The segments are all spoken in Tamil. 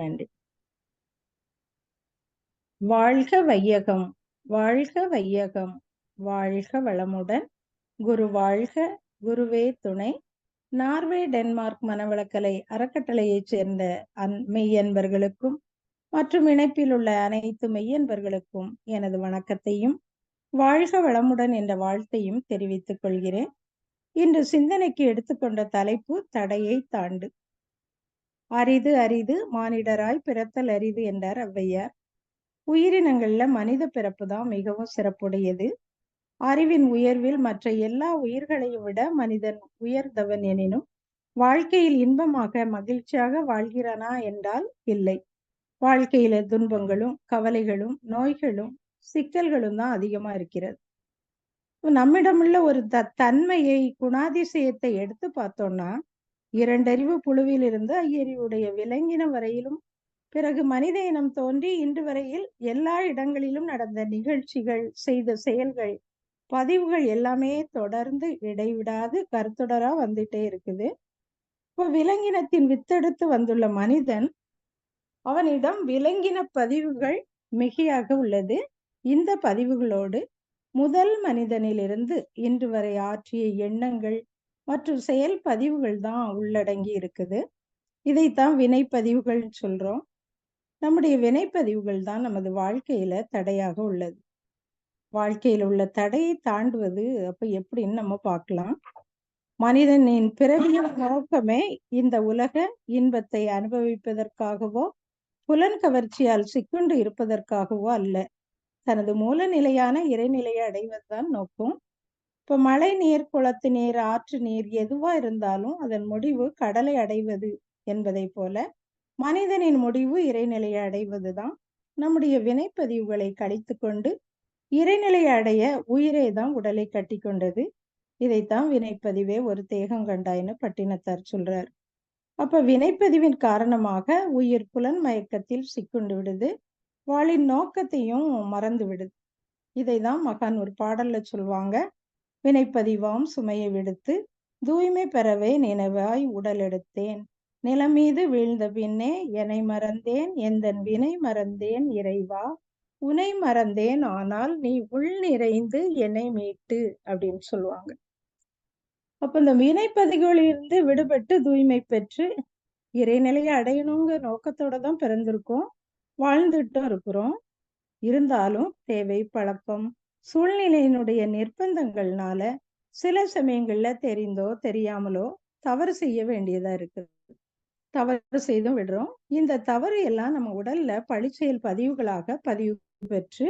நன்றி. வாழ்க வையகம், வாழ்க வையகம், வாழ்க வளமுடன். குரு வாழ்க, குருவே துணை. நார்வே டென்மார்க் மனவளக்கலை அறக்கட்டளையைச் சேர்ந்த மெய்யன்பர்களுக்கும் மற்றும் இணைப்பில் உள்ள அனைத்து மெய்யன்பர்களுக்கும் எனது வணக்கத்தையும் வாழ்க வளமுடன் என்ற வாழ்த்தையும் தெரிவித்துக் கொள்கிறேன். இன்று சிந்தனைக்கு எடுத்துக்கொண்ட தலைப்பு தடையை தாண்டு. அரிது அரிது மானிடராய் பிறத்தல் அரிது என்றார் ஔவையார். உயிரினங்கள்ல மனித பிறப்பு தான் மிகவும் சிறப்புடையது. அறிவின் உயர்வில் மற்ற எல்லா உயிர்களையும் விட மனிதன் உயர்ந்தவன் எனினும் வாழ்க்கையில் இன்பமாக மகிழ்ச்சியாக வாழ்கிறானா என்றால் இல்லை. வாழ்க்கையில துன்பங்களும் கவலைகளும் நோய்களும் சிக்கல்களும் தான் அதிகமா இருக்கிறது. நம்மிடமுள்ள ஒரு தன்மையை குணாதிசயத்தை எடுத்து பார்த்தோம்னா 2 அறிவு புழுவில் இருந்து 5 அறிவுடைய விலங்கின வரையிலும் பிறகு மனித இனம் தோன்றி இன்று வரையில் எல்லா இடங்களிலும் நடந்த நிகழ்ச்சிகள் செய்த செயல்கள் பதிவுகள் எல்லாமே தொடர்ந்து இடைவிடாது கருத்தொடரா வந்துட்டே இருக்குது. இப்போ விலங்கினத்தின் வித்தெடுத்து வந்துள்ள மனிதன் அவனிடம் விலங்கின பதிவுகள் மிகையாக உள்ளது. இந்த பதிவுகளோடு முதல் மனிதனிலிருந்து இன்று வரை ஆற்றிய எண்ணங்கள் மற்றும் செயல் பதிவுகள் தான் உள்ளடங்கி இருக்குது. இதைத்தான் வினைப்பதிவுகள் சொல்றோம். நம்முடைய வினைப்பதிவுகள் தான் நமது வாழ்க்கையில தடையாக உள்ளது. வாழ்க்கையில் உள்ள தடையை தாண்டுவது அப்ப எப்படின்னு நம்ம பார்க்கலாம். மனிதனின் பிறவியின் நோக்கமே இந்த உலக இன்பத்தை அனுபவிப்பதற்காகவோ புலன் கவர்ச்சியால் சிக்குண்டு இருப்பதற்காகவோ அல்ல. தனது மூல நிலையான இறைநிலையை அடைவதுதான் நோக்கம். இப்ப மழை நீர், குளத்து நீர், ஆற்று நீர் எதுவா இருந்தாலும் அதன் முடிவு கடலை அடைவது என்பதை போல மனிதனின் முடிவு இறைநிலையை அடைவதுதான். நம்முடைய வினைப்பதிவுகளை கழித்து கொண்டு இறைநிலையை அடைய உயிரே தான் உடலை கட்டி கொண்டது. இதைத்தான் வினைப்பதிவே ஒரு தேகம் கண்டாயின்னு பட்டினத்தார் சொல்றார். அப்ப வினைப்பதிவின் காரணமாக உயிர் புலன் மயக்கத்தில் சிக்குண்டு விடுது, வாளின் நோக்கத்தையும் மறந்து விடுது. இதைதான் மகான் ஒரு பாடல்ல சொல்லுவாங்க. வினைப்பதிவாம் சுமையை விடுத்து தூய்மை பெறவே நினைவாய் உடல் எடுத்தேன், நிலமீது வீழ்ந்த பின்னே என்னை மறந்தேன், எந்தன் வினை மறந்தேன் இறைவா, உனை மறந்தேன் ஆனால் நீ உள் நிறைந்து என்னை மீட்டு அப்படின்னு சொல்லுவாங்க. அப்ப இந்த வினைப்பதிகளிலிருந்து விடுபட்டு தூய்மை பெற்று இறைநிலையை அடையணுங்கிற நோக்கத்தோட தான் பிறந்திருக்கோம், வாழ்ந்துட்டும் இருக்கிறோம். இருந்தாலும் தேவை, பழக்கம், சூழ்நிலையினுடைய நிர்பந்தங்கள்னால சில சமயங்கள்ல தெரிந்தோ தெரியாமலோ தவறு செய்ய வேண்டியதா இருக்கு. தவறு செய்தும் விடுறோம். இந்த தவறு எல்லாம் நம்ம உடல்ல பழிச்செயல் பதிவுகளாக பதிவு பெற்று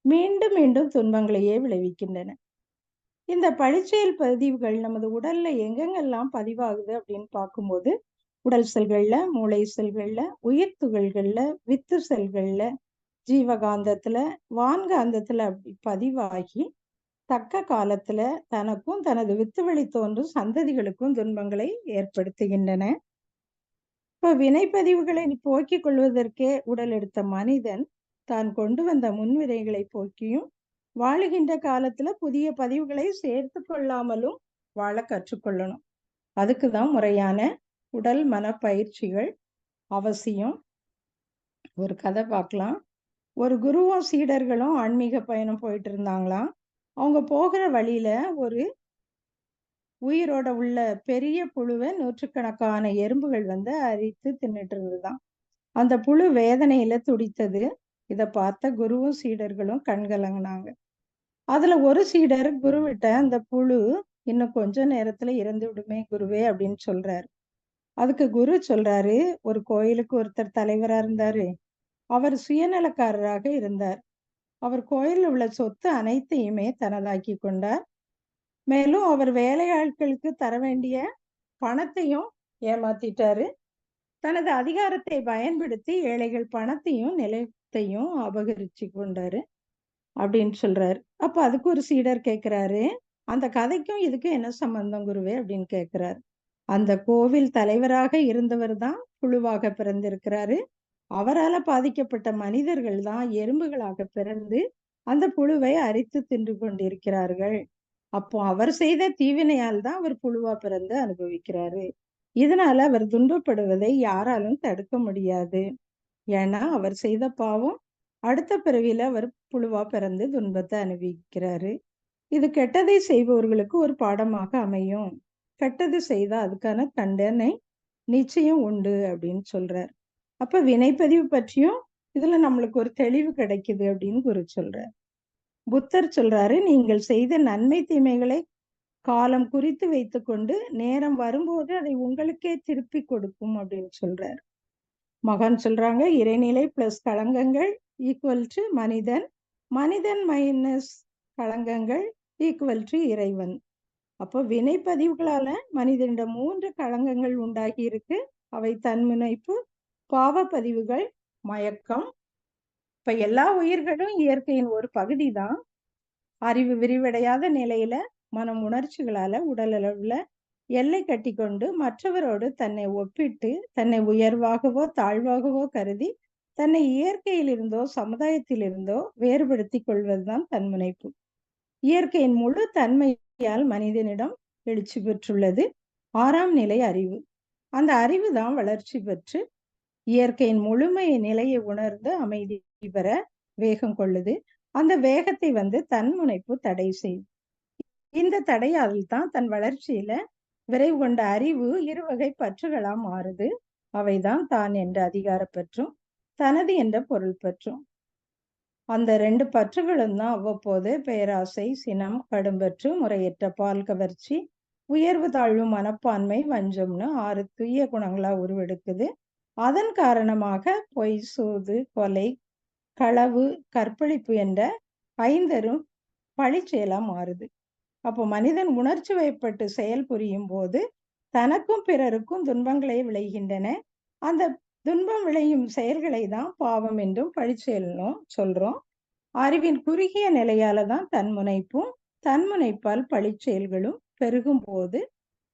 மீண்டும் மீண்டும் துன்பங்களையே விளைவிக்கின்றன. இந்த பழிச்செயல் பதிவுகள் நமது உடல்ல எங்கெங்கெல்லாம் பதிவாகுது அப்படின்னு பார்க்கும்போது உடல் செல்கள்ல, மூளை செல்கள்ல, உயிர் துகள்கள்ல, வித்து செல்கள்ல, ஜீவகாந்தத்துல, வான்காந்தத்துல அப்படி பதிவாகி தக்க காலத்துல தனக்கும் தனது வித்து வழி தோன்றும் சந்ததிகளுக்கும் துன்பங்களை ஏற்படுத்துகின்றன. இப்ப வினைப்பதிவுகளை போக்கிக் கொள்வதற்கே உடல் எடுத்த மனிதன் தான் கொண்டு வந்த முன்வினைகளை போக்கியும் வாழுகின்ற காலத்துல புதிய பதிவுகளை சேர்த்து கொள்ளாமலும் வாழ கற்றுக்கொள்ளணும். அதுக்குதான் முறையான உடல் மன பயிற்சிகள் அவசியம். ஒரு கதை பார்க்கலாம். ஒரு குருவும் சீடர்களும் ஆன்மீக பயணம் போயிட்டு இருந்தாங்களாம். அவங்க போகிற வழியில ஒரு உயிரோட உள்ள பெரிய புழுவை நூற்றுக்கணக்கான எறும்புகள் வந்து அரித்து தின்னுட்டு இருந்ததுதான். அந்த புழு வேதனையில துடித்தது. இதை பார்த்த குருவும் சீடர்களும் கண்கலங்கினாங்க. அதுல ஒரு சீடர் குருவிட்ட அந்த புழு இன்னும் கொஞ்ச நேரத்துல இறந்து விடுமே குருவே அப்படின்னு சொல்றாரு. அதுக்கு குரு சொல்றாரு, ஒரு கோயிலுக்கு ஒருத்தர் தலைவரா இருந்தாரு. அவர் சுயநலக்காரராக இருந்தார். அவர் கோயிலில் உள்ள சொத்து அனைத்தையுமே தனதாக்கி கொண்டார். மேலும் அவர் வேலையாட்களுக்கு தர வேண்டிய பணத்தையும் ஏமாத்திட்டாரு. தனது அதிகாரத்தை பயன்படுத்தி ஏழைகள் பணத்தையும் நிலத்தையும் அபகரிச்சு கொண்டாரு அப்படின்னு சொல்றாரு. அப்ப அதுக்கு ஒரு சீடர் கேட்கிறாரு, அந்த கதைக்கும் இதுக்கும் என்ன சம்பந்தம் குருவே அப்படின்னு கேட்கிறாரு. அந்த கோவில் தலைவராக இருந்தவர் தான் புழுவாக பிறந்திருக்கிறாரு. அவரால பாதிக்கப்பட்ட மனிதர்கள் தான் எறும்புகளாக பிறந்து அந்த புழுவை அரித்து தின்று கொண்டிருக்கிறார்கள். அப்போ அவர் செய்த தீவினையால் தான் அவர் புழுவா பிறந்து அனுபவிக்கிறாரு. இதனால அவர் துன்பப்படுவதை யாராலும் தடுக்க முடியாது. ஏன்னா அவர் செய்த பாவம் அடுத்த பிறவியில அவர் புழுவா பிறந்து துன்பத்தை அனுபவிக்கிறாரு. இது கெட்டதை செய்பவர்களுக்கு ஒரு பாடமாக அமையும். கெட்டது செய்தா அதுக்கான தண்டனை நிச்சயம் உண்டு அப்படின்னு சொல்றார். அப்ப வினைப்பதிவு பற்றியும் இதுல நம்மளுக்கு ஒரு தெளிவு கிடைக்குது அப்படின்னு குரு சொல்றார். புத்தர் சொல்றாரு, நீங்கள் செய்த நன்மை தீமைகளை காலம் குறித்து வைத்துக்கொண்டு நேரம் வரும்போது அதை உங்களுக்கே திருப்பி கொடுக்கும் அப்படின்னு சொல்றார். மகான் சொல்றாங்க, இறைநிலை பிளஸ் களங்கங்கள் ஈக்குவல் டு மனிதன், மனிதன் மைனஸ் களங்கங்கள் ஈக்குவல் டு இறைவன். அப்போ வினைப்பதிவுகளால மனிதனிடம் 3 களங்கங்கள் உண்டாகி இருக்கு. அவை தன்முனைப்பு, பாவப்பதிவுகள், மயக்கம். இப்ப எல்லா உயிர்களும் இயற்கையின் ஒரு பகுதி தான். அறிவு விரிவடையாத நிலையில மனம் உணர்ச்சிகளால உடல் அளவுல எல்லை கட்டி கொண்டு மற்றவரோடு தன்னை ஒப்பிட்டு தன்னை உயர்வாகவோ தாழ்வாகவோ கருதி தன்னை இயற்கையிலிருந்தோ சமுதாயத்திலிருந்தோ வேறுபடுத்தி கொள்வதுதான் தன்முனைப்பு. இயற்கையின் முழு தன்மையால் மனிதனிடம் எழுச்சி பெற்றுள்ளது 6ஆம் நிலை அறிவு. அந்த அறிவு தான் வளர்ச்சி பெற்று இயற்கையின் முழுமை நிலையை உணர்ந்து அமைதி பெற வேகம் கொள்ளுது. அந்த வேகத்தை தன்முனைப்பு தடை செய்யும். இந்த தடையால் தான் தன் வளர்ச்சியில விரைவு கொண்ட அறிவு இருவகை பற்றுகளா மாறுது. அவைதான் தான் என்ற அதிகார பற்றும் தனது என்ற பொருள் பற்றும். அந்த 2 பற்றுகளும் தான் அவ்வப்போது பேராசை, சினம், கடும்பற்று, முறையற்ற பால் கவர்ச்சி, உயர்வு தாழ்வு மனப்பான்மை, வஞ்சம்னு 6 தூய குணங்களா உருவெடுக்குது. அதன் காரணமாக பொய், சூது, கொலை, களவு, கற்பழிப்பு என்ற 5 பழிச்செயலா மாறுது. அப்போ மனிதன் உணர்ச்சி வயப்பட்டு செயல் புரியும் போது தனக்கும் பிறருக்கும் துன்பங்களே விளைகின்றன. அந்த துன்பம் விளையும் செயல்களை தான் பாவம் என்றும் பழிச்செயலும் சொல்றோம். அறிவின் குறுகிய நிலையால தான் தன்முனைப்பும், தன்முனைப்பால் பழிச்செயல்களும் பெருகும் போது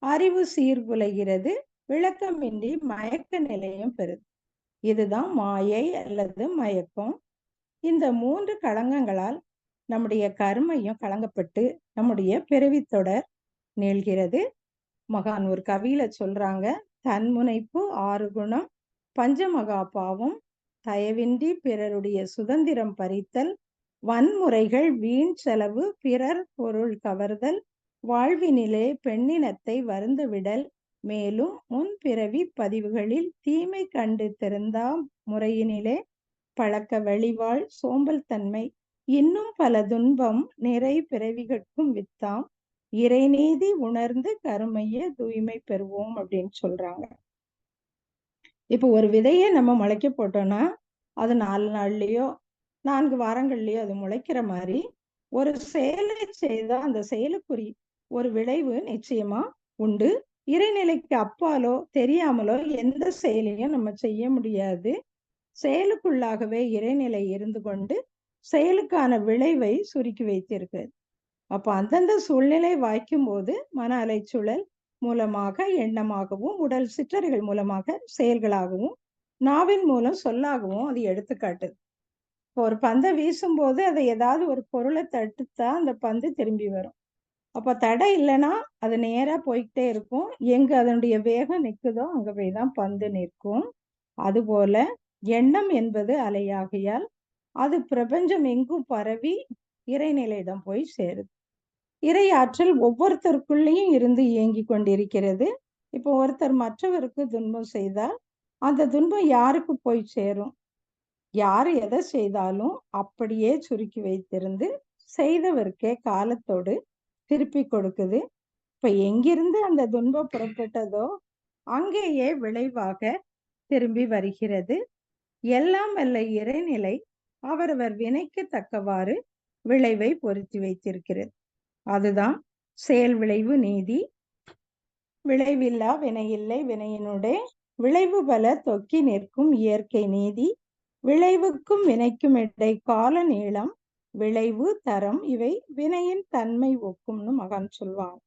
அறிவு சீர்குலைகிறது, விளக்கமின்றி மயக்க நிலையும் பெறுது. இதுதான் மாயை அல்லது மயக்கம். இந்த 3 களங்கங்களால் நம்முடைய கர்மையும் கலங்கப்பட்டு நம்முடைய பிறவித் தொடர் நீள்கிறது. மகான் ஒரு கவியில சொல்றாங்க, தன்முனைப்பு 6 குணம், பஞ்சமகா பாவம், தயவின்றி பிறருடைய சுதந்திரம் பறித்தல், வன்முறைகள், வீண் செலவு, பிறர் பொருள் கவர்தல், வாழ்வினிலே பெண்ணினத்தை வருந்தவிடல், மேலும் முன்பிறவி பதிவுகளில் தீமை கண்டு திருந்தா முறையினிலே பழக்க வழிவாழ் சோம்பல் தன்மை, இன்னும் பல துன்பம் நிறை பிறவிகட்கும் வித்தாம், இறைநீதி உணர்ந்து கருமைய தூய்மை பெறுவோம் அப்படின்னு சொல்றாங்க. இப்போ ஒரு விதையை நம்ம முளைக்க போட்டோம்னா அது 4 நாள்லயோ 4 வாரங்கள்லயோ அது முளைக்கிற மாதிரி ஒரு செயலை செய்தா அந்த செயலுக்குரிய ஒரு விளைவு நிச்சயமா உண்டு. இறைநிலைக்கு அப்பாலோ தெரியாமலோ எந்த செயலையும் நம்ம செய்ய முடியாது. செயலுக்குள்ளாகவே இறைநிலை இருந்து கொண்டு செயலுக்கான விளைவை சுருக்கி வைத்திருக்கு. அப்ப அந்தந்த சூழ்நிலை வாய்க்கும் போது மன அலைச்சூழல் மூலமாக எண்ணமாகவும் உடல் சிற்றறிகள் மூலமாக செயல்களாகவும் நாவின் மூலம் சொல்லாகவும் அது எடுத்துக்காட்டுது. இப்போ ஒரு பந்தை வீசும் போது அதை ஏதாவது ஒரு பொருளை தட்டுத்தா அந்த பந்து திரும்பி வரும். அப்ப தடை இல்லைன்னா அது நேரா போய்கிட்டே இருக்கும். எங்க அதனுடைய வேகம் நிற்குதோ அங்க போய் தான் பந்து நிற்கும். அதுபோல எண்ணம் என்பது அலையாகையால் அது பிரபஞ்சம் எங்கும் பரவி இறைநிலையிடம் போய் சேருது. இறை ஆற்றல் ஒவ்வொருத்தருக்குள்ளேயும் இருந்து இயங்கி கொண்டிருக்கிறது. இப்போ ஒருத்தர் மற்றவருக்கு துன்பம் செய்தால் அந்த துன்பம் யாருக்கு போய் சேரும்? யார் எதை செய்தாலும் அப்படியே சுருக்கி வைத்திருந்து செய்தவருக்கே காலத்தோடு திருப்பி கொடுக்குது. இப்ப எங்கிருந்து அந்த துன்பம் புறப்பட்டதோ அங்கேயே விளைவாக திரும்பி வருகிறது. எல்லாம் வல்ல இறைநிலை அவரவர் வினைக்கு தக்கவாறு விளைவை பொருத்தி வைத்திருக்கிறது. அதுதான் செயல் விளைவு நீதி. விளைவில்லா வினையில்லை வினையினுடைய விளைவு பல தொக்கி நிற்கும் இயற்கை நீதி. விளைவுக்கும் வினைக்கும் இடை கால நீளம், விளைவு தரம் இவை வினையின் தன்மை ஒக்கும்னு மகான் சொல்லுவாங்க.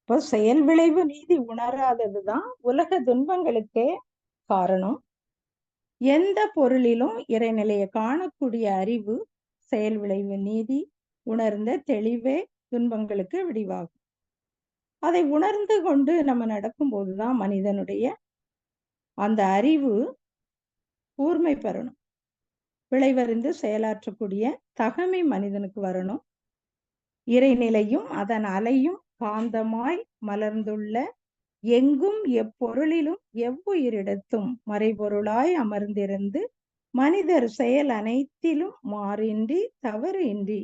இப்போ செயல் விளைவு நீதி உணராததுதான் உலக துன்பங்களுக்கே காரணம். எந்த பொருளிலும் இறைநிலையை காணக்கூடிய அறிவு செயல் விளைவு நீதி உணர்ந்த தெளிவே துன்பங்களுக்கு விடிவாகும். அதை உணர்ந்து கொண்டு நம்ம நடக்கும் போதுதான் மனிதனுடைய அந்த அறிவு கூர்மை பெறணும். விளைவறிந்து செயலாற்றக்கூடிய தகமை மனிதனுக்கு வரணும். இறைநிலையும் அதன் அலையும் காந்தமாய் மலர்ந்துள்ள எங்கும் எப்பொருளிலும் எவ்வுயிரிடத்தும் மறைபொருளாய் அமர்ந்திருந்து மனிதர் செயல் அனைத்திலும் மாறின்றி தவறு இன்றி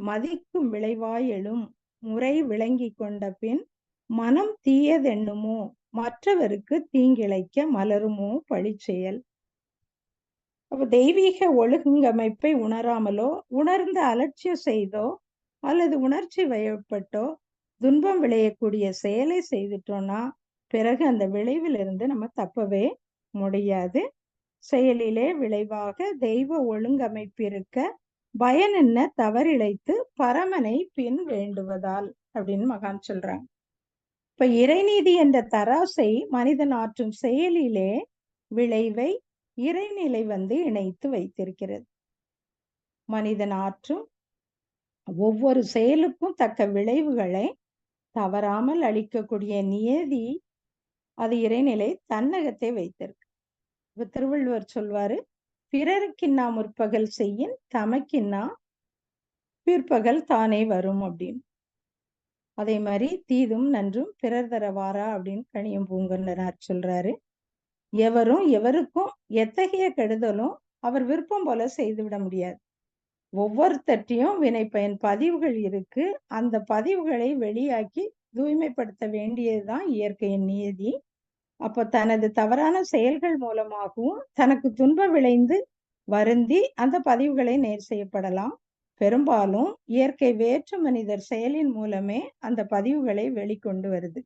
மதிக்கும் விளைவாய் எழும் முறை விளங்கி கொண்ட பின் மனம் தீயதெண்ணுமோ மற்றவருக்கு தீங்கிழைக்க மலருமோ பழிச்செயல். அப்ப தெய்வீக ஒழுங்கமைப்பை உணராமலோ உணர்ந்து அலட்சியம் செய்தோ அல்லது உணர்ச்சி வயப்பட்டோ துன்பம் விளையக்கூடிய செயலை செய்துட்டோம்னா பிறகு அந்த விளைவிலிருந்து நம்ம தப்பவே முடியாது. செயலிலே விளைவாக தெய்வ ஒழுங்கமைப்பு இருக்க பயன் என்ன தவறிழைத்து பரமனை பின் வேண்டுவதால் அப்படின்னு மகான் சொல்றாங்க. இப்ப இறைநீதி என்ற தராசை மனிதன் ஆற்றும் செயலிலே விளைவை இறைநிலை இணைத்து வைத்திருக்கிறது. மனிதன் ஆற்றும் ஒவ்வொரு செயலுக்கும் தக்க விளைவுகளை தவறாமல் அளிக்கக்கூடிய நியதி அது இறைநிலை தன்னகத்தை வைத்திருக்கு. இப்ப திருவள்ளுவர் சொல்வாரு, பிறருக்கின்னா முற்பகல் செய்யின் தமக்கின்னா பிற்பகல் தானே வரும் அப்படின்னு. அதே மாதிரி தீதும் நன்றும் பிறர் தரவாரா அப்படின்னு கணியம் பூங்கொன்றனார் சொல்றாரு. எவரும் எவருக்கும் எத்தகைய கெடுதலும் அவர் விருப்பம் போல செய்துவிட முடியாது. ஒவ்வொருத்தட்டையும் வினைப்பயன் பதிவுகள் இருக்கு. அந்த பதிவுகளை வெளியாக்கி தூய்மைப்படுத்த வேண்டியதுதான் இயற்கையின் நியதி. அப்ப தனது தவறான செயல்கள் மூலமாகவும் தனக்கு துன்பம் விளைந்து வருந்தி அந்த பதிவுகளை நேர் செய்யப்படலாம். பெரும்பாலும் இயற்கை வேற்று மனிதர் செயலின் மூலமே அந்த பதிவுகளை வெளிக்கொண்டு வருது.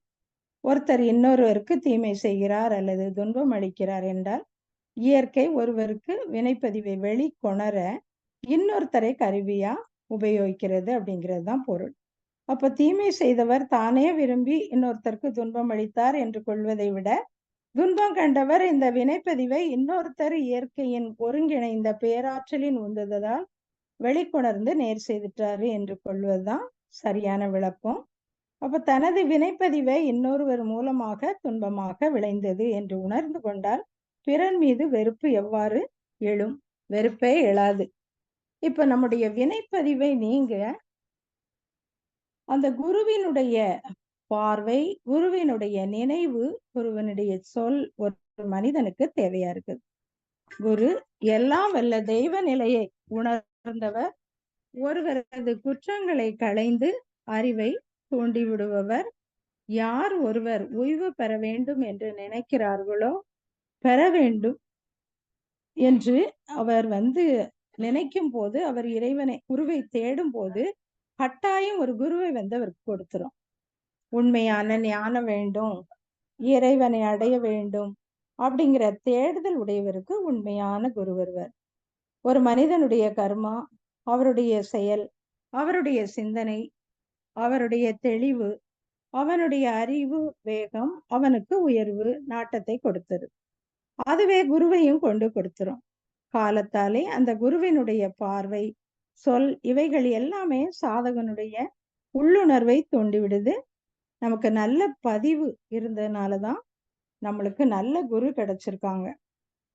ஒருத்தர் இன்னொருவருக்கு தீமை செய்கிறார் அல்லது துன்பம் அளிக்கிறார் என்றால் இயற்கை ஒருவருக்கு வினைப்பதிவை வெளிக்கொணர இன்னொருத்தரை கருவியா உபயோகிக்கிறது அப்படிங்கிறது தான் பொருள். அப்ப தீமை செய்தவர் தானே விரும்பி இன்னொருத்தருக்கு துன்பம் அளித்தார் என்று கொள்வதை விட துன்பம் கண்டவர் இந்த வினைப்பதிவை இன்னொருத்தர் இயற்கையின் ஒருங்கிணைந்த பேராற்றலின் உந்துதலால் வெளிக்கொணர்ந்து நேர் செய்துட்டாரு என்று கொள்வதுதான் சரியான விளக்கம். அப்ப தனது வினைப்பதிவை இன்னொருவர் மூலமாக துன்பமாக விளைந்தது என்று உணர்ந்து கொண்டால் பிறர் மீது வெறுப்பு எவ்வாறு எழும்? வெறுப்பே எழாது. இப்ப நம்முடைய வினைப்பதிவை நீங்க அந்த குருவினுடைய பார்வை, குருவினுடைய நினைவு, குருவினுடைய சொல் ஒரு மனிதனுக்கு தேவையா இருக்குது. குரு எல்லாம் வல்ல தெய்வ நிலையை உணர்ந்தவர், ஒருவரது குற்றங்களை களைந்து அறிவை தூண்டி விடுபவர். யார் ஒருவர் ஓய்வு பெற வேண்டும் என்று நினைக்கிறார்களோ பெற வேண்டும் என்று அவர் நினைக்கும் போது அவர் இறைவனை குருவை தேடும் போது கட்டாயம் ஒரு குருவை அவருக்கு கொடுத்துரும். உண்மையான ஞானம் வேண்டும், இறைவனை அடைய வேண்டும் அப்படிங்கிற தேடுதல் உடையவருக்கு உண்மையான குரு வருவர். ஒரு மனிதனுடைய கர்மா, அவருடைய செயல், அவருடைய சிந்தனை, அவருடைய தெளிவு, அவனுடைய அறிவு வேகம் அவனுக்கு உயர்வு நாட்டத்தை கொடுத்தது. அதுவே குருவையும் கொண்டு கொடுத்துரும். காலத்தாலே அந்த குருவினுடைய பார்வை, சொல் இவைகள் எல்லாமே சாதகனுடைய உள்ளுணர்வை தூண்டிவிடுது. நமக்கு நல்ல பதிவு இருந்ததுனாலதான் நம்மளுக்கு நல்ல குரு கிடைச்சிருக்காங்க.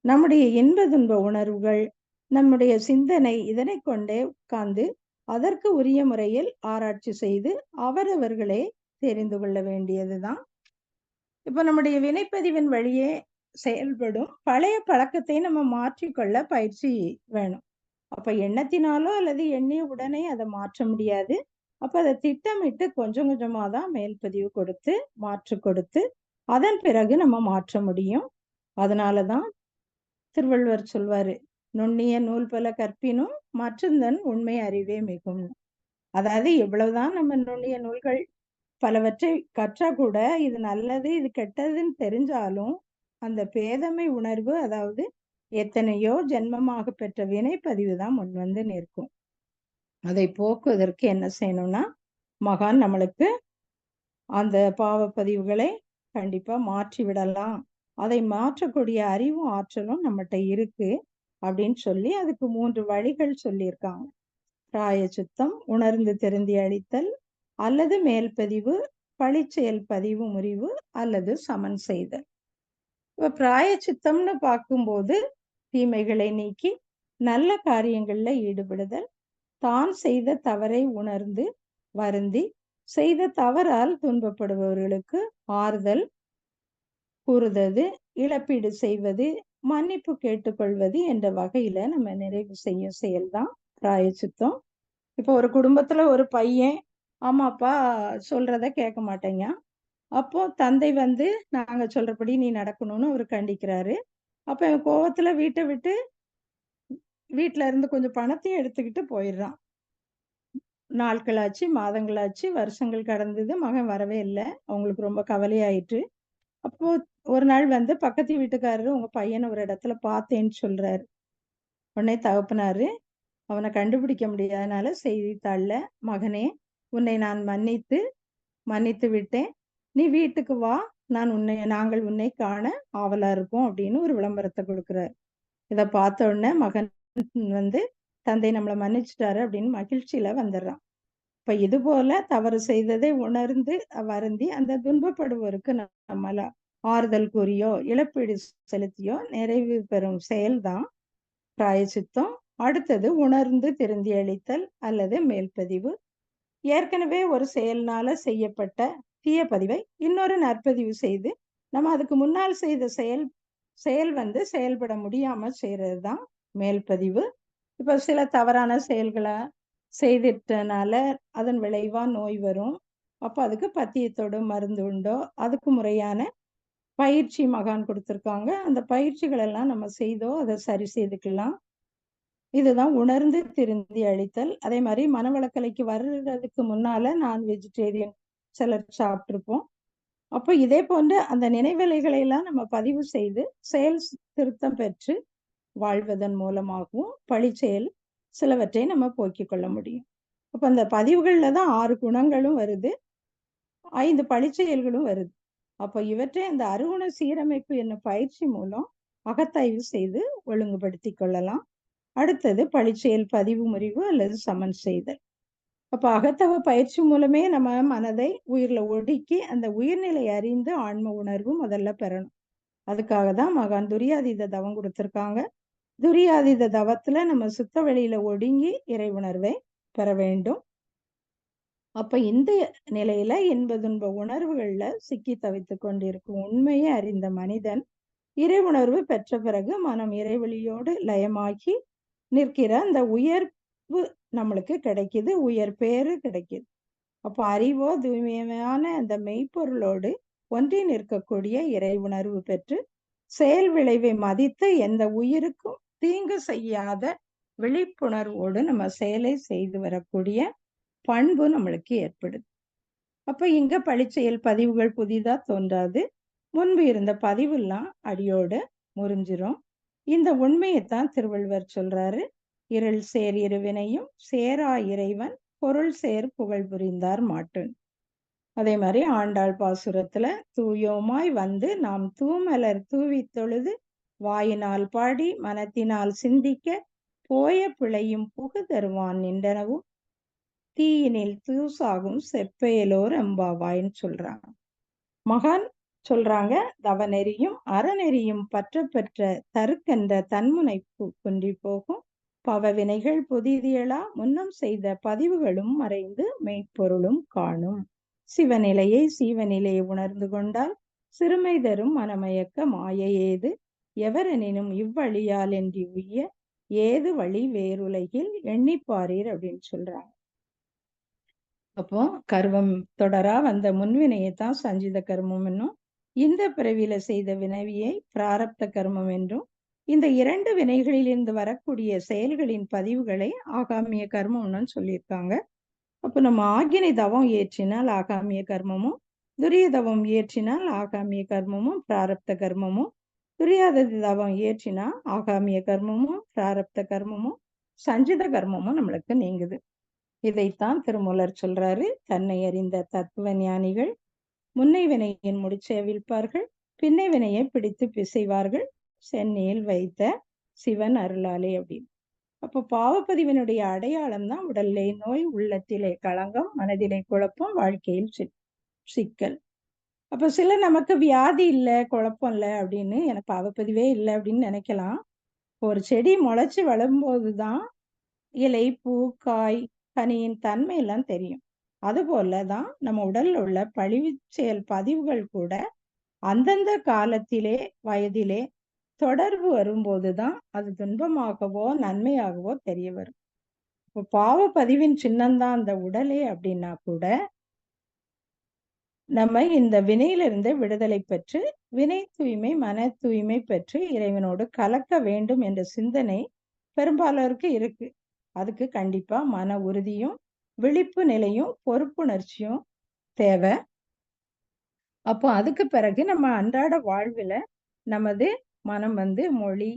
நம்முடைய இன்ப துன்ப உணர்வுகள், நம்முடைய சிந்தனை இதனை கொண்டே உட்கார்ந்து அதற்கு உரிய முறையில் ஆராய்ச்சி செய்து அவரவர்களே தெரிந்து கொள்ள வேண்டியதுதான். இப்ப நம்முடைய வினைப்பதிவின் வழியே செயல்படும் பழைய பழக்கத்தை நம்ம மாற்றிக்கொள்ள பயிற்சி வேணும். அப்ப எண்ணத்தினாலோ அல்லது எண்ணிய உடனே அதை மாற்ற முடியாது. அப்ப அதை திட்டமிட்டு கொஞ்சம் கொஞ்சமா தான் மேல்பதிவு கொடுத்து மாற்று கொடுத்து அதன் பிறகு நம்ம மாற்ற முடியும். அதனாலதான் திருவள்ளுவர் சொல்வாரு, நுண்ணிய நூல் பல கற்பினும் மற்றந்தன் உண்மை அறிவே மிகும். அதாவது எவ்வளவுதான் நம்ம நுண்ணிய நூல்கள் பலவற்றை கற்றா கூட இது நல்லது இது கெட்டதுன்னு தெரிஞ்சாலும் அந்த பேதமை உணர்வு, அதாவது எத்தனையோ ஜென்மமாக பெற்ற வினைப்பதிவு தான் முன் நிற்கும். அதை போக்குவதற்கு என்ன செய்யணும்னா மகான் நம்மளுக்கு அந்த பாவப்பதிவுகளை கண்டிப்பா மாற்றி விடலாம். அதை மாற்றக்கூடிய அறிவும் ஆற்றலும் நம்மகிட்ட இருக்கு அப்படின்னு சொல்லி அதுக்கு 3 வழிகள் சொல்லியிருக்காங்க. பிராயச்சித்தம், உணர்ந்து திருந்தி அளித்தல், அல்லது மேல்பதிவு, பழிச்செயல் பதிவு முறிவு, அல்லது சமன் செய்தல். இப்ப பிராயச்சித்தம்னு பார்க்கும்போது தீமைகளை நீக்கி நல்ல காரியங்கள்ல ஈடுபடுதல், தான் செய்த தவறை உணர்ந்து வருந்தி செய்த தவறால் துன்பப்படுபவர்களுக்கு ஆறுதல் கூறுவது, இழப்பீடு செய்வது, மன்னிப்பு கேட்டுக்கொள்வது என்ற வகையில நம்ம நிறைவு செய்யும் செயல்தான் பிராயச்சித்தம். இப்போ ஒரு குடும்பத்துல ஒரு பையன் அம்மா அப்பா சொல்றத கேட்க மாட்டேங்க. அப்போ தந்தை வந்து நாங்க சொல்றபடி நீ நடக்கணும்னு அவரு கண்டிக்கிறாரு. அப்ப இவன் கோவத்துல வீட்ல இருந்து கொஞ்சம் பணத்தையும் எடுத்துக்கிட்டு போயிடுறான். நாட்களாச்சு, மாதங்களாச்சு, வருஷங்கள் கடந்தது. மகன் வரவே இல்ல. அவங்களுக்கு ரொம்ப கவலையாயிற்று. அப்போ ஒரு நாள் வந்து பக்கத்து வீட்டுக்காரரு உங்க பையன ஒரு இடத்துல பார்த்தேன்னு சொல்றாரு. உடனே தகப்பனாரு அவன கண்டுபிடிக்க முடியாதனால செய்தித்தாள்ல, "மகனே, உன்னை நான் மன்னித்து விட்டேன். நீ வீட்டுக்கு வா. நாங்கள் உன்னை காண ஆவலா இருக்கோம்." அப்படின்னு ஒரு விளம்பரத்த குடுக்குறாரு. இத பார்த்த உடனே மகன் வந்து, "தந்தை நம்மள மன்னிச்சுட்டாரு." அப்படின்னு மகிழ்ச்சியில வந்துடுறான். இப்ப இது போல தவறு செய்ததை உணர்ந்து வருந்தி அந்த துன்பப்படுவோருக்கு நம்மால ஆறுதல் கூறியோ, இழப்பீடு செலுத்தியோ நிறைவு பெறும் செயல்தான் பிராயச்சித்தம். அடுத்தது உணர்ந்து திருந்தி அளித்தல் அல்லது மேல்பதிவு. ஏற்கனவே ஒரு செயல்னால செய்யப்பட்ட தீய பதிவை இன்னொரு நற்பதிவு செய்து, நம்ம அதுக்கு முன்னால் செய்த செயல் செயல் வந்து செயல்பட முடியாம செய்றதுதான் மேல்பதிவு. இப்ப சில தவறான செயல்கள செய்திட்டனால அதன் விளைவா நோய் வரும். அப்ப அதுக்கு பத்தியத்தோட மருந்து உண்டோ, அதுக்கு முறையான பயிற்சி மகான் குடுத்திருக்காங்க. அந்த பயிற்சிகள் எல்லாம் நம்ம செய்தோ அத சரி செய்துக்கலாம். இதுதான் உணர்ந்து திருந்தி அளித்தல். அதே மாரி மனவளக்கலைக்கு வர்றதுக்கு முன்னால நான் வெஜிடேரியன் சிலர் சாப்பிட்டுருப்போம். அப்போ இதே போன்ற அந்த நினைவலைகளை எல்லாம் நம்ம பதிவு செய்து செயல் திருத்தம் பெற்று வாழ்வதன் மூலமாகவும் பழிச்செயல் சிலவற்றை நம்ம போக்கிக் கொள்ள முடியும். அப்ப அந்த பதிவுகள்ல தான் 6 குணங்களும் வருது. 5 பழிச்செயல்களும் வருது. அப்ப இவற்றை அந்த அருகுண சீரமைப்பு என்னும் பயிற்சி மூலம் அகத்தாய்வு செய்து ஒழுங்குபடுத்திக் கொள்ளலாம். அடுத்தது பழிச்செயல் பதிவு முறிவு அல்லது சமன் செய்தல். அப்ப அகத்தவ பயிற்சி மூலமே நம்ம மனதை உயிர்ல ஒடுக்கி அந்த உயிர்நிலை அறிந்து ஆன்ம உணர்வு முதல்ல பெறணும். அதுக்காக தான் மகான் துரியாதீத தவம் கொடுத்திருக்காங்க. துரியாதீத தவத்துல நம்ம சுத்த வெளியில ஒடுங்கி இறை உணர்வை பெற வேண்டும். அப்ப இந்த நிலையில இன்ப துன்ப உணர்வுகள்ல சிக்கி தவித்துக் கொண்டிருக்கும் உண்மையை அறிந்த மனிதன் இறை உணர்வு பெற்ற பிறகு மனம் இறைவழியோடு லயமாகி நிற்கிற அந்த உயர்வு நம்மளுக்கு கிடைக்குது. உயர் பேறு கிடைக்குது. அப்ப அறிவோ தூய்மையான அந்த மெய்ப்பொருளோடு ஒன்றி நிற்கக்கூடிய இறை உணர்வு பெற்று செயல் விளைவை மதித்து எந்த உயிருக்கும் தீங்கு செய்யாத விழிப்புணர்வோடு நம்ம செயலை செய்து வரக்கூடிய பண்பு நம்மளுக்கு ஏற்படுது. அப்ப இங்க பழிச்செயல் பதிவுகள் புதிதா தோன்றாது. முன்பு இருந்த பதிவெல்லாம் அடியோட முறிஞ்சிரும். இந்த உண்மையைத்தான் திருவள்ளுவர் சொல்றாரு. இருள் சேர் இருவினையும் சேரா இறைவன் பொருள் சேர் புகழ் புரிந்தார் மாட்டுன். அதே மாதிரி ஆண்டாள் பாசுரத்துல தூயோமாய் வந்து நாம் தூமலர் தூவித் தொழுது வாயினால் பாடி மனத்தினால் சிந்திக்க போய பிழையும் புகு தருவான் நின்றனவும் தீயினில் தூசாகும் செப்பையலோர் எம்பாவாயின்னு சொல்றாங்க. மகான் சொல்றாங்க, தவநெறியும் அறநெறியும் பற்ற தருக்கென்ற தன்முனைப்பு குன்றி போகும் பவவினைகள் புதிதியலா முன்னம் செய்த பதிவுகளும் மறைந்து மெய்ப்பொருளும் காணும். சிவநிலையை சீவநிலையை உணர்ந்து கொண்டால் சிறுமை தரும் மனமயக்க மாயையேது எவரெனினும் இவ்வழியால் என்று உய்ய ஏது வழி வேறுலகில் எண்ணிப்பாரீர் அப்படின்னு சொல்றாங்க. அப்போ கர்வம் தொடரா வந்த முன்வினையைத்தான் சஞ்சித கர்மம் என்னும், இந்த பிறவியில செய்த வினைவியை பிராரப்த கர்மம் என்றும், இந்த 2 வினைகளிலிருந்து வரக்கூடிய செயல்களின் பதிவுகளை ஆகாமிய கர்மம்னு சொல்லியிருக்காங்க. அப்ப நம்ம ஆக்கினை தவம் ஏற்றினால் ஆகாமிய கர்மமும், துரிய தவம் ஏற்றினால் ஆகாமிய கர்மமும் பிராரப்த கர்மமும், துரியாத தவம் ஏற்றினா ஆகாமிய கர்மமும் பிராரப்த கர்மமும் சஞ்சித கர்மமும் நம்மளுக்கு நீங்குது. இதைத்தான் திருமூலர் சொல்றாரு. தன்னை அறிந்த தத்துவ ஞானிகள் முன்னை வினையின் முடிச்சை அவிழ்ப்பார்கள், பின்னை வினையை பிடித்து பிசைவார்கள், சென்னியில் வைத்த சிவன் அருளாலே அப்படின்னு. அப்போ பாவப்பதிவினுடைய அடையாளம் தான் உடல்லே நோய், உள்ளத்திலே களங்கம், மனதிலே குழப்பம், வாழ்க்கையில் சிக்கல். அப்ப சில நமக்கு வியாதி இல்லை, குழப்பம் இல்லை அப்படின்னு, எனக்கு பாவப்பதிவே இல்லை அப்படின்னு நினைக்கலாம். ஒரு செடி முளைச்சு வளரும்போதுதான் இலை, பூ, காய், கனியின் தன்மை எல்லாம் தெரியும். அதுபோலதான் நம்ம உடல்ல உள்ள செயல் பதிவுகள் கூட அந்தந்த காலத்திலே, வயதிலே தொடர்பு வரும்போதுதான் அது துன்பமாகவோ, நன்மையாகவோ தெரிய வரும். இப்போ பாவ பதிவின் சின்னம்தான் அந்த உடலே அப்படின்னா கூட, நம்ம இந்த வினையிலிருந்து விடுதலை பெற்று, வினை தூய்மை, மன தூய்மை பெற்று இறைவனோடு கலக்க வேண்டும் என்ற சிந்தனை பெரும்பாலோருக்கு இருக்கு. அதுக்கு கண்டிப்பா மன உறுதியும், விழிப்பு நிலையும், பொறுப்புணர்ச்சியும் தேவை. அப்போ அதுக்கு பிறகு நம்ம அன்றாட வாழ்வுல நமது மனம் மொழி,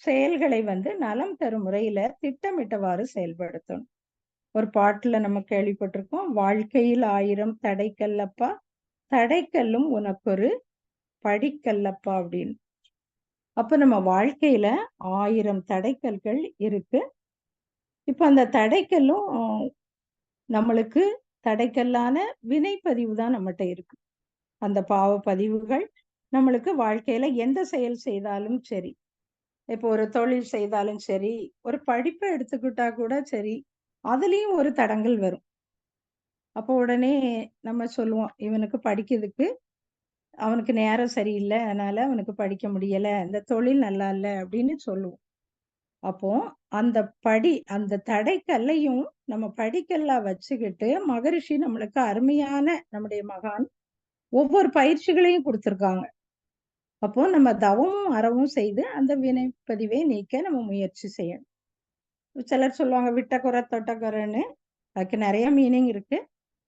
செயல்களை நலம் தரும் முறையில திட்டமிட்டவாறு செயல்படுத்தணும். ஒரு பாட்டுல நம்ம கேள்விப்பட்டிருக்கோம், வாழ்க்கையில் 1000 தடைக்கல்லப்பா, தடைக்கல்லும் உனக்கொரு படிக்கல்லப்பா அப்படின்னு. அப்ப நம்ம வாழ்க்கையில 1000 தடைக்கல்கள் இருக்கு. இப்ப அந்த தடைக்கல்லும் நம்மளுக்கு தடைக்கல்லான வினைப்பதிவு தான் நம்மகிட்ட இருக்கு. அந்த பாவ பதிவுகள் நம்மளுக்கு வாழ்க்கையில எந்த செயல் செய்தாலும் சரி, இப்போ ஒரு தொழில் செய்தாலும் சரி, ஒரு படிப்பை எடுத்துக்கிட்டா கூட சரி, அதுலயும் ஒரு தடங்கல் வரும். அப்போ உடனே நம்ம சொல்லுவோம், இவனுக்கு படிக்கிறதுக்கு அவனுக்கு நேரம் சரியில்ல, அதனால அவனுக்கு படிக்க முடியல, இந்த தொழில் நல்லா இல்ல அப்படின்னு சொல்லுவோம். அப்போ அந்த தடைக்கல்லையும் நம்ம படிக்கல்லா வச்சுக்கிட்டு மகரிஷி நம்மளுக்கு அருமையான நம்முடைய மகான் ஒவ்வொரு பயிற்சிகளையும் கொடுத்திருக்காங்க. அப்போ நம்ம தவமும் அறவும் செய்து அந்த வினைப்பதிவை நீக்க நம்ம முயற்சி செய்யணும். சிலர் சொல்லுவாங்க விட்ட குறை தொட்ட குறைன்னு. அதுக்கு நிறைய மீனிங் இருக்கு.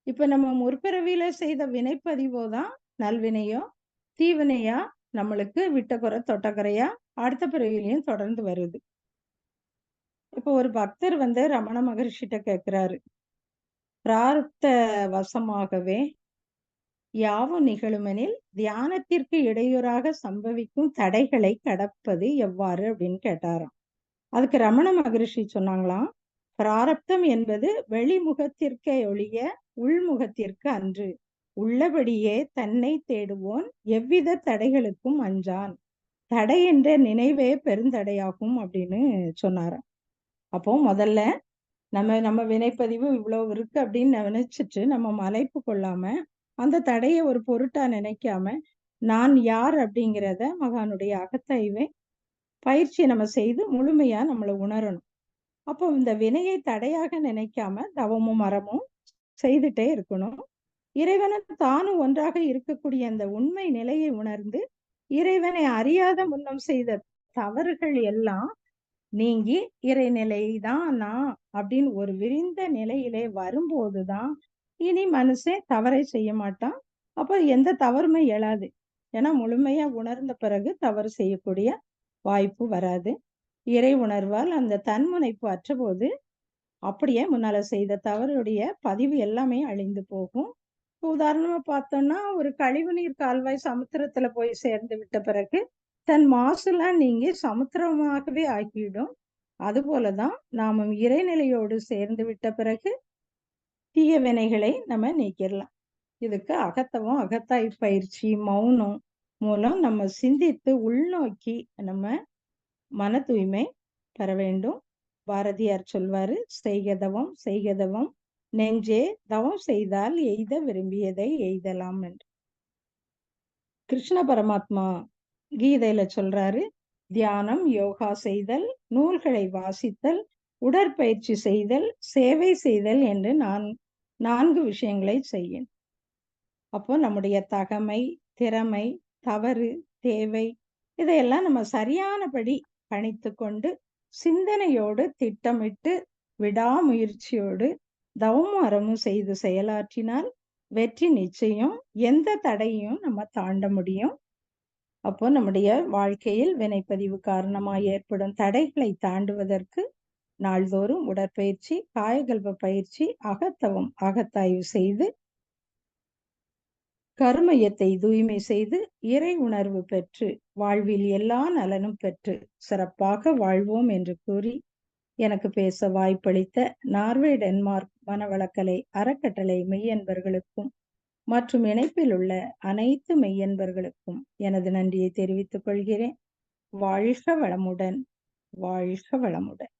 இப்ப நம்ம முற்பிறவியில செய்த வினைப்பதிவோ தான் நல்வினையோ தீவினையா நம்மளுக்கு விட்ட குறை தொட்ட குறையா அடுத்த பிறவிலையும் தொடர்ந்து வருது. இப்போ ஒரு பக்தர் ரமண மகரிஷிட்ட கேட்கிறாரு, பிராரப்த வசமாகவே யாவும் நிகழுமெனில் தியானத்திற்கு இடையூறாக சம்பவிக்கும் தடைகளை கடப்பது எவ்வாறு அப்படின்னு கேட்டாராம். அதுக்கு ரமண மகரிஷி சொன்னாங்களாம், பிராரப்தம் என்பது வெளிமுகத்திற்கே ஒழிய உள்முகத்திற்கு அன்று. உள்ளபடியே தன்னை தேடுவோன் எவ்வித தடைகளுக்கும் அஞ்சான். தடை என்ற நினைவே பெருந்தடையாகும் அப்படின்னு சொன்னாராம். அப்போ முதல்ல நம்ம வினைப்பதிவு இவ்வளவு இருக்கு அப்படின்னு நினைச்சிட்டு நம்ம மலைப்பு கொள்ளாம அந்த தடையை ஒரு பொருட்டா நினைக்காம நான் யார் அப்படிங்கிறத மகானுடைய அகத்தாய்வை பயிற்சியை நம்ம செய்து முழுமையா நம்மளை உணரணும். அப்போ இந்த வினையை தடையாக நினைக்காம தவமும் மரமும் செய்துட்டே இருக்கணும். இறைவனும் தானும் ஒன்றாக இருக்கக்கூடிய அந்த உண்மை நிலையை உணர்ந்து இறைவனை அறியாத முன்னம் செய்த தவறுகள் எல்லாம் நீங்கி இறைநிலை தான் நான் அப்படின்னு ஒரு விரிந்த நிலையிலே வரும்போதுதான் இனி மனுஷன் தவறை செய்ய மாட்டான். அப்ப எந்த தவறுமே எழாது. ஏன்னா முழுமையா உணர்ந்த பிறகு தவறு செய்யக்கூடிய வாய்ப்பு வராது. இறை உணர்வால் அந்த தன்முனைப்பு அற்றபோது அப்படியே முன்னால செய்த தவறுடைய பதிவு எல்லாமே அழிந்து போகும். உதாரணமா பார்த்தோம்னா, ஒரு கழிவுநீர் கால்வாய் சமுத்திரத்துல போய் சேர்ந்து விட்ட பிறகு தன் மாசுலாம் நீங்கி சமுத்திரமாகவே ஆக்கிவிடும். அதுபோலதான் நாமும் இறைநிலையோடு சேர்ந்து விட்ட பிறகு தீய வினைகளை நம்ம நீக்கிடலாம். இதுக்கு அகத்தவம், அகத்தாய் பயிற்சி, மௌனம் மூலம் நம்ம சிந்தித்து உள்நோக்கி நம்ம மன தூய்மை பெற வேண்டும். பாரதியார் சொல்வாரு, செய்கதவம் செய்கதவம் நெஞ்சே தவம் செய்தால் எய்த விரும்பியதை எய்தலாம் என்று. கிருஷ்ண பரமாத்மா கீதையில சொல்றாரு, தியானம், யோகா செய்தல், நூல்களை வாசித்தல், உடற்பயிற்சி செய்தல், சேவை செய்தல் என்று 4 விஷயங்களை செய்யும். அப்போ நம்முடைய தகமை, திறமை, தவறு, தேவை இதையெல்லாம் நம்ம சரியானபடி கணித்து கொண்டு சிந்தனையோடு திட்டமிட்டு விடாமுயற்சியோடு தவமும் அறமும் செய்து செயலாற்றினால் வெற்றி நிச்சயம். எந்த தடையும் நம்ம தாண்ட முடியும். அப்போ நம்முடைய வாழ்க்கையில் வினைப்பதிவு காரணமாக ஏற்படும் தடைகளை தாண்டுவதற்கு நாள்தோறும் உடற்பயிற்சி, காயகல்ப பயிற்சி, அகத்தவம், அகத்தாய்வு செய்து கருமையத்தை தூய்மை செய்து இறை உணர்வு பெற்று வாழ்வில் எல்லா நலனும் பெற்று சிறப்பாக வாழ்வோம் என்று கூறி எனக்கு பேச வாய்ப்பளித்த நார்வே டென்மார்க் மனவளக்கலை அறக்கட்டளை மெய்யன்பர்களுக்கும் மற்றும் இணைப்பில் உள்ள அனைத்து மெய்யன்பர்களுக்கும் எனது நன்றியை தெரிவித்துக் கொள்கிறேன். வாழ்க வளமுடன். வாழ்க வளமுடன்.